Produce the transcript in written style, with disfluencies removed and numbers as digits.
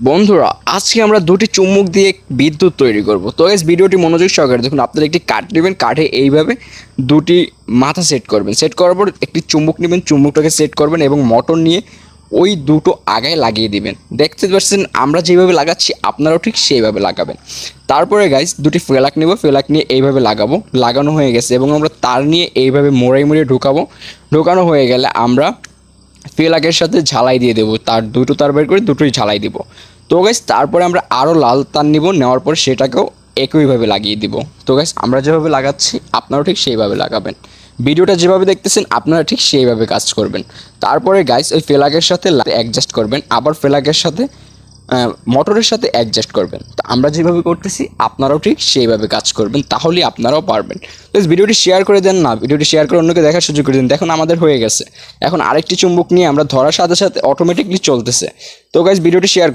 বন্ধুরা আজকে আমরা দুটি চুম্বক দিয়ে বিদ্যুৎ তৈরি করব। তো গাইস ভিডিওটি মনোযোগ সহকারে দেখুন। আপনারা একটি কাঠ নেবেন, কাঠে এইভাবে দুটি মাথা সেট করবেন। সেট করার পর একটি চুম্বক নেবেন, চুম্বকটাকে সেট করবেন এবং মোটর নিয়ে ওই দুটো আগায় লাগিয়ে দিবেন। দেখতে পাচ্ছেন আমরা যেভাবে লাগাচ্ছি আপনারাও ঠিক সেইভাবে লাগাবেন। তারপরে গাইস দুটি ফেলাক নেব, ফেলাক নিয়ে এইভাবে লাগাবো। লাগানো হয়ে গেছে এবং আমরা তার নিয়ে এইভাবে মোড়াই ঢুকাবো। ঢোকানো হয়ে গেলে আমরা ফেলাকের সাথে ঝালাই দিয়ে দেবো। তার দুটো তার বের করে দুটোই ঝালাই দিব। তো গাইস তারপরে আমরা আরও লাল তার নিব, নেওয়ার পর সেটাকেও একইভাবে লাগিয়ে দিব। তো গাইস আমরা যেভাবে লাগাচ্ছি আপনারাও ঠিক সেইভাবে লাগাবেন। ভিডিওটা যেভাবে দেখতেছেন আপনারা ঠিক সেইভাবে কাজ করবেন। তারপরে গাইস ওই ফেলাকের সাথে অ্যাডজাস্ট করবেন, আবার ফেলাকের সাথে মোটরের সাথে অ্যাডজাস্ট করবেন। তো আমরা যেভাবে করতেছি আপনারাও ঠিক সেইভাবে কাজ করবেন, তাহলেই আপনারাও পারবেন। প্লিজ ভিডিওটি শেয়ার করে দেন না, ভিডিওটি শেয়ার করে অন্যকে দেখার সুযোগ করে দিন। দেখুন আমাদের হয়ে গেছে। এখন আরেকটি চুম্বক নিয়ে আমরা ধরার সাথে সাথে অটোমেটিকলি চলতেছে। তো গাইস ভিডিওটি শেয়ার